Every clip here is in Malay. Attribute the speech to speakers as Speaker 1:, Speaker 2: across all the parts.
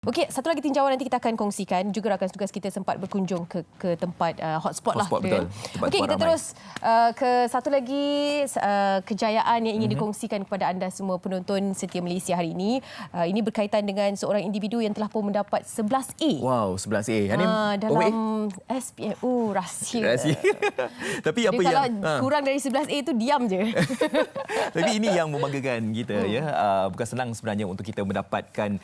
Speaker 1: Okey, satu lagi tinjauan nanti kita akan kongsikan. Juga rakan tugas kita sempat berkunjung ke tempat hotspot lah.
Speaker 2: Betul.
Speaker 1: Okey, kita terus ke satu lagi kejayaan yang ingin dikongsikan kepada anda semua penonton Setia Malaysia hari ini. Ini berkaitan dengan seorang individu yang telah pun mendapat 11A.
Speaker 2: Wow, 11A.
Speaker 1: Dalam SPM. Rahsia.
Speaker 2: Tapi apa
Speaker 1: kalau
Speaker 2: yang
Speaker 1: kurang dari 11A itu diam je.
Speaker 2: Tapi ini yang membanggakan kita ya. Bukan senang sebenarnya untuk kita mendapatkan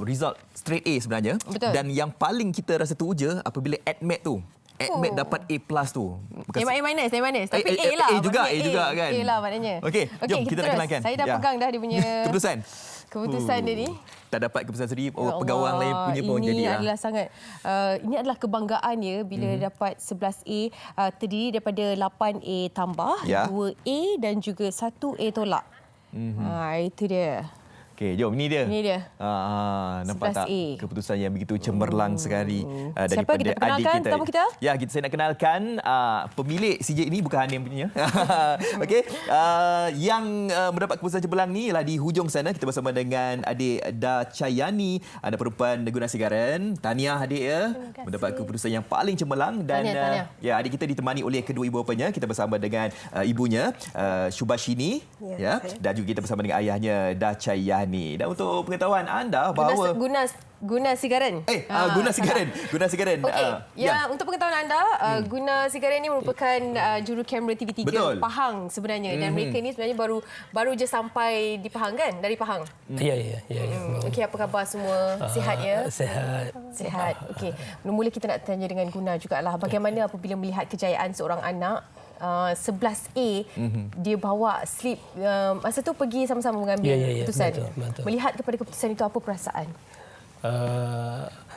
Speaker 2: result straight A sebenarnya.
Speaker 1: Betul.
Speaker 2: Dan yang paling kita rasa teruja apabila ADMET tu. ADMET dapat A+ tu.
Speaker 1: A minus. Tapi A lah.
Speaker 2: A juga kan.
Speaker 1: A lah maknanya.
Speaker 2: Okey, jom kita nak kenalkan.
Speaker 1: Saya dah pegang dah dia punya keputusan dia ni.
Speaker 2: Tak dapat keputusan sendiri, pegawai lain punya pun jadi.
Speaker 1: Ini adalah kebanggaan dia bila dapat 11A, terdiri daripada 8A tambah, 2A dan juga 1A tolak. Itu dia.
Speaker 2: Okey, jom ini dia. Nampak 11A. Tak keputusan yang begitu cemerlang sekali daripada adik kita.
Speaker 1: Tamu kita?
Speaker 2: Ya, saya nak kenalkan pemilik CJ ini, bukan Hanim punya. Okey, yang mendapat keputusan cemerlang ni ialah di hujung sana kita bersama dengan adik Dachayani, anak perempuan Guna Sigaran. Tahniah adik ya, mendapat keputusan yang paling cemerlang dan ya, adik kita ditemani oleh kedua ibu bapanya. Kita bersama dengan ibunya Subashini dan juga kita bersama dengan ayahnya Dachayani. Dan untuk pengetahuan anda bahawa
Speaker 1: Guna Sigaran.
Speaker 2: Guna Sigaran.
Speaker 1: Okey. Untuk pengetahuan anda, Guna Sigaran ini merupakan juru kamera TV3 Pahang sebenarnya, dan mereka ni sebenarnya baru je sampai di Pahang kan? Dari Pahang.
Speaker 3: Ya.
Speaker 1: Okey, apa khabar semua? Sihat ya? Sihat. Okey. Mula-mula kita nak tanya dengan Guna jugalah, bagaimana apabila melihat kejayaan seorang anak 11A, dia bawa slip masa tu pergi sama-sama mengambil keputusan.
Speaker 3: Betul.
Speaker 1: Melihat kepada keputusan itu, apa perasaan?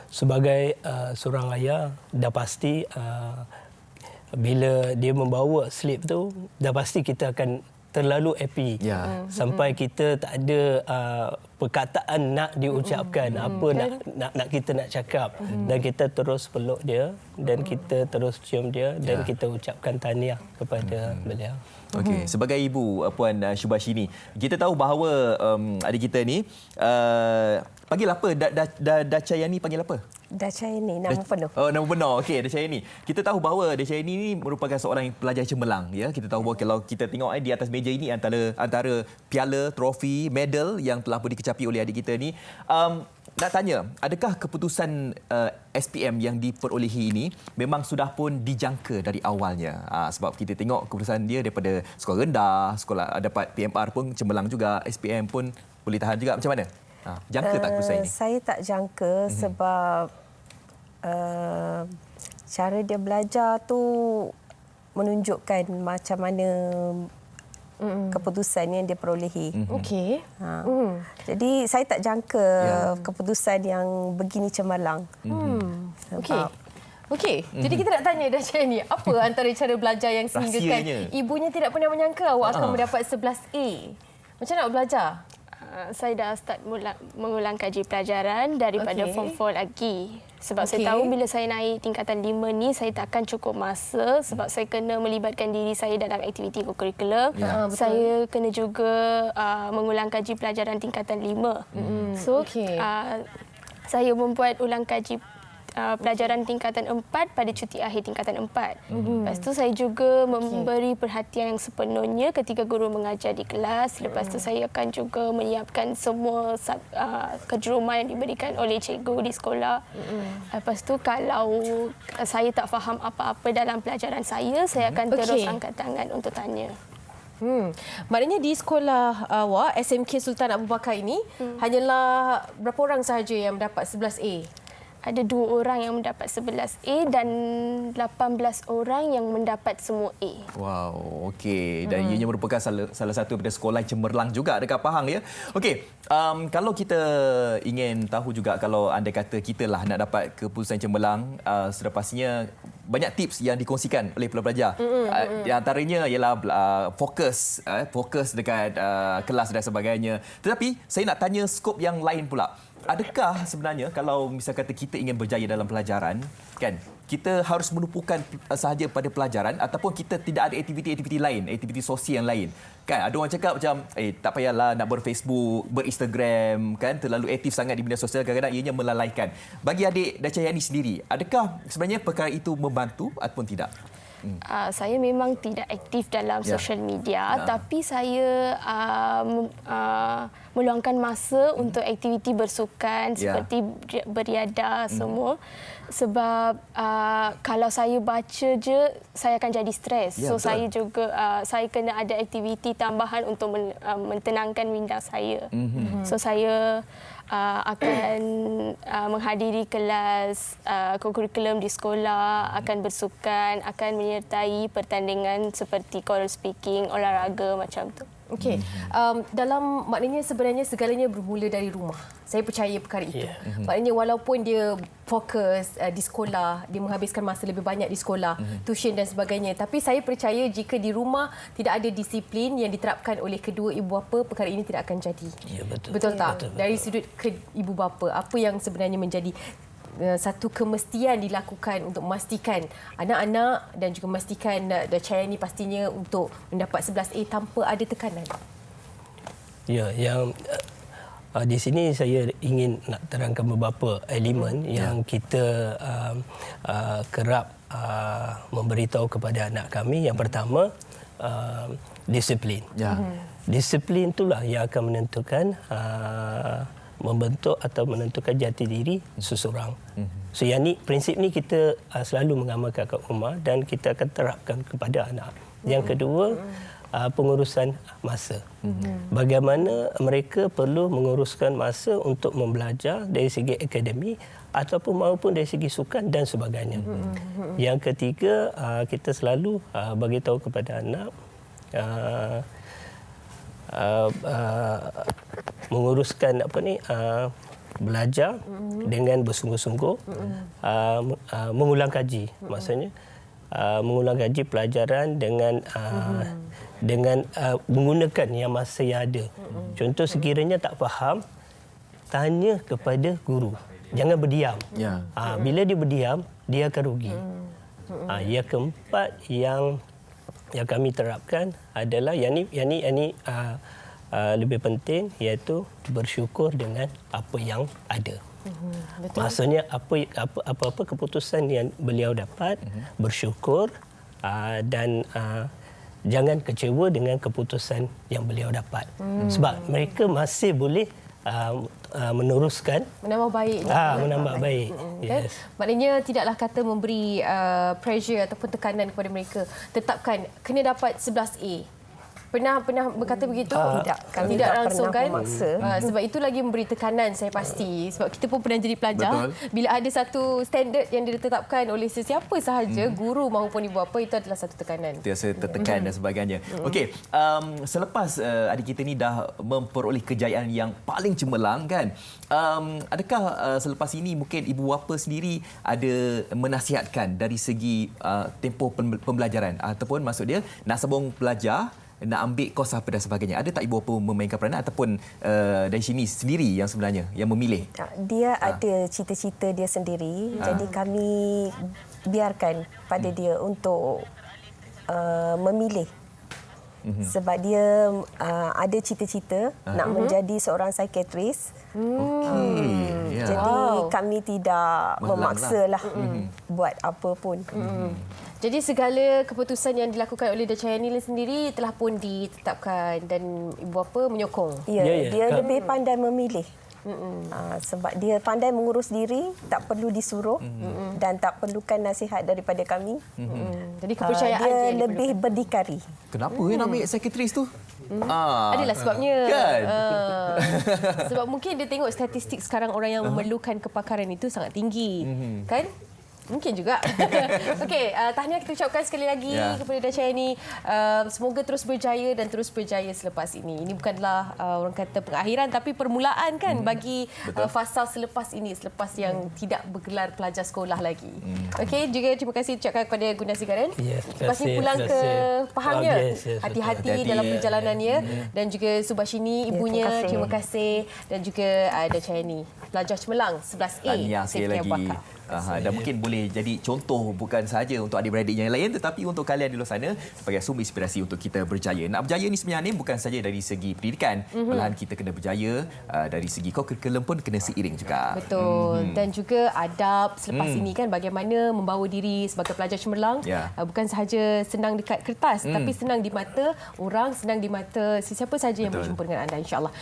Speaker 3: Sebagai seorang ayah, dah pasti bila dia membawa slip tu, dah pasti kita akan terlalu happy. Sampai kita tak ada perkataan nak diucapkan, apa nak kita nak cakap, dan kita terus peluk dia dan kita terus cium dia dan kita ucapkan tahniah kepada beliau.
Speaker 2: Okey, sebagai ibu Puan Subashini, kita tahu bahawa adik kita ni panggil apa? Dachayani panggil apa?
Speaker 1: Dachayani, nama penuh.
Speaker 2: Nama penuh. Okey, Dachayani. Kita tahu bahawa Dachayani ni merupakan seorang pelajar cemerlang ya. Kita tahu bahawa kalau kita tengok di atas meja ini antara piala, trofi, medal yang telah pun dikecapi oleh adik kita ni. Nak tanya, adakah keputusan SPM yang diperolehi ini memang sudah pun dijangka dari awalnya? Sebab kita tengok keputusan dia daripada sekolah rendah, sekolah dapat PMR pun cemerlang juga, SPM pun boleh tahan juga. Macam mana? Jangka tak keputusan ini?
Speaker 4: Saya tak jangka sebab cara dia belajar tu menunjukkan macam mana keputusan yang dia perolehi.
Speaker 1: Okey.
Speaker 4: Jadi saya tak jangka keputusan yang begini cemerlang.
Speaker 1: Okey. Jadi kita nak tanya Dachayani, apa antara cara belajar yang sehinggakan ibunya tidak pernah menyangka awak akan mendapat 11A? Macam nak belajar?
Speaker 5: Saya dah start mengulang kaji pelajaran daripada form 4 lagi. Sebab saya tahu bila saya naik tingkatan 5 ni, saya takkan cukup masa sebab saya kena melibatkan diri saya dalam aktiviti co-curricular. Saya kena juga mengulang kaji pelajaran tingkatan 5. So, saya membuat ulang kaji pelajaran tingkatan 4 pada cuti akhir tingkatan 4. Lepas tu saya juga memberi perhatian yang sepenuhnya ketika guru mengajar di kelas. Lepas tu saya akan juga menyiapkan semua kejuruman yang diberikan oleh cikgu di sekolah. Lepas tu kalau saya tak faham apa-apa dalam pelajaran saya akan terus angkat tangan untuk tanya.
Speaker 1: Maknanya di sekolah awak, SMK Sultan Abu Bakar ini, hanyalah berapa orang sahaja yang mendapat 11A?
Speaker 5: Ada 2 orang yang mendapat 11A dan 18 orang yang mendapat semua A.
Speaker 2: Wow, okey. Dan ianya merupakan salah satu daripada sekolah cemerlang juga dekat Pahang ya. Okey, kalau kita ingin tahu juga, kalau anda kata kita lah nak dapat keputusan cemerlang, sudah pastinya banyak tips yang dikongsikan oleh pelajar. Di antaranya ialah fokus dekat kelas dan sebagainya. Tetapi saya nak tanya skop yang lain pula. adakah sebenarnya kalau misal kata kita ingin berjaya dalam pelajaran, kan, kita harus menumpukan sahaja pada pelajaran ataupun kita tidak ada aktiviti-aktiviti lain, aktiviti sosial yang lain? Kan, ada orang cakap macam, tak payahlah nak berFacebook, berinstagram, kan, terlalu aktif sangat di media sosial, kadang-kadang ianya melalaikan. Bagi adik Dachayani sendiri, adakah sebenarnya perkara itu membantu ataupun tidak?
Speaker 5: Saya memang tidak aktif dalam social media, tapi saya meluangkan masa untuk aktiviti bersukan seperti beriadah semua. Sebab kalau saya baca je, saya akan jadi stres. So saya juga saya kena ada aktiviti tambahan untuk mentenangkan minda saya. So saya akan menghadiri kelas kurikulum di sekolah, akan bersukan, akan menyertai pertandingan seperti choral speaking, olahraga macam tu.
Speaker 1: Okey. Dalam maknanya sebenarnya segalanya bermula dari rumah. Saya percaya perkara itu. Maknanya walaupun dia fokus di sekolah, dia menghabiskan masa lebih banyak di sekolah, tuition dan sebagainya, tapi saya percaya jika di rumah tidak ada disiplin yang diterapkan oleh kedua ibu bapa, perkara ini tidak akan jadi.
Speaker 3: Ya, betul.
Speaker 1: Betul tak?
Speaker 3: Betul.
Speaker 1: Dari sudut ibu bapa, apa yang sebenarnya menjadi satu kemestian dilakukan untuk memastikan anak-anak dan juga memastikan Dachayani pastinya untuk mendapat 11A tanpa ada tekanan?
Speaker 3: Ya, yang di sini saya ingin nak terangkan beberapa elemen yang kita kerap memberitahu kepada anak kami. Yang pertama, disiplin. Disiplin itulah yang akan menentukan membentuk atau menentukan jati diri seseorang. So yang ni, prinsip ni kita selalu mengamalkan kat rumah dan kita akan terapkan kepada anak. Yang kedua, pengurusan masa. Bagaimana mereka perlu menguruskan masa untuk membelajar dari segi akademik maupun dari segi sukan dan sebagainya. Yang ketiga, kita selalu bagi tahu kepada anak menguruskan belajar dengan bersungguh-sungguh, mengulang kaji, maksudnya mengulang kaji pelajaran dengan menggunakan yang masa yang ada. Contoh, sekiranya tak faham, tanya kepada guru, jangan berdiam. Bila dia berdiam, dia akan rugi. Yang keempat yang kami terapkan adalah yang ni lebih penting, iaitu bersyukur dengan apa yang ada. Betul. Maksudnya apa-apa keputusan yang beliau dapat, bersyukur dan jangan kecewa dengan keputusan yang beliau dapat. Sebab mereka masih boleh meneruskan,
Speaker 1: menambah baik.
Speaker 3: Menambah baik.
Speaker 1: Kan? Maknanya tidaklah kata memberi pressure ataupun tekanan kepada mereka. Tetapkan kena dapat 11A. Pernah berkata begitu? Tidak langsung kan? Sebab itu lagi memberi tekanan, saya pasti. Sebab kita pun pernah jadi pelajar. Betul. Bila ada satu standard yang ditetapkan oleh sesiapa sahaja, guru maupun ibu bapa, itu adalah satu tekanan.
Speaker 2: Biasa tertekan dan sebagainya. Okey, selepas adik kita ni dah memperoleh kejayaan yang paling cemerlang, kan? Adakah selepas ini mungkin ibu bapa sendiri ada menasihatkan dari segi tempoh pembelajaran ataupun maksud dia nak sambung belajar, nak ambil kos apa dan sebagainya? Ada tak ibu bapa memainkan peranan ataupun dari sini sendiri yang sebenarnya yang memilih?
Speaker 4: Dia ada cita-cita dia sendiri. Jadi kami biarkan pada dia untuk memilih. Sebab dia ada cita-cita nak menjadi seorang psikiatris. Jadi kami tidak memaksalah buat apa pun.
Speaker 1: Jadi segala keputusan yang dilakukan oleh Dachayani sendiri telah pun ditetapkan dan ibu bapa menyokong.
Speaker 4: Dia lebih pandai memilih. Sebab dia pandai mengurus diri, tak perlu disuruh dan tak perlukan nasihat daripada kami.
Speaker 1: Jadi kepercayaan
Speaker 4: dia lebih berdikari.
Speaker 2: Kenapa nak ambil psikiatris tu?
Speaker 1: Adalah sebabnya.
Speaker 2: Kan?
Speaker 1: Sebab mungkin dia tengok statistik sekarang orang yang memerlukan kepakaran itu sangat tinggi. Kan? Mungkin juga. Okey, tahniah kita ucapkan sekali lagi kepada Dasyani. Semoga terus berjaya dan terus berjaya selepas ini. Ini bukanlah orang kata pengakhiran tapi permulaan kan bagi fasa selepas ini, selepas yang tidak bergelar pelajar sekolah lagi. Okey, juga terima kasih ucapkan kepada Guna Sigaran. Lepas ni pulang ke Pahang ya. Hati-hati dalam perjalanannya dan juga Subashini ibunya, terima kasih dan juga Dasyani pelajar cemerlang 11A.
Speaker 2: Tahniah sekali lagi. Dan mungkin boleh jadi contoh bukan sahaja untuk adik-beradik yang lain tetapi untuk kalian di luar sana sebagai sumber inspirasi untuk kita berjaya. Nak berjaya ni sebenarnya bukan saja dari segi pendidikan, malahan kita kena berjaya dari segi curriculum pun kena seiring juga.
Speaker 1: Betul. Dan juga adab selepas ini kan bagaimana membawa diri sebagai pelajar cemerlang bukan sahaja senang dekat kertas tapi senang di mata orang, senang di mata sesiapa saja yang berjumpa dengan anda insya-Allah.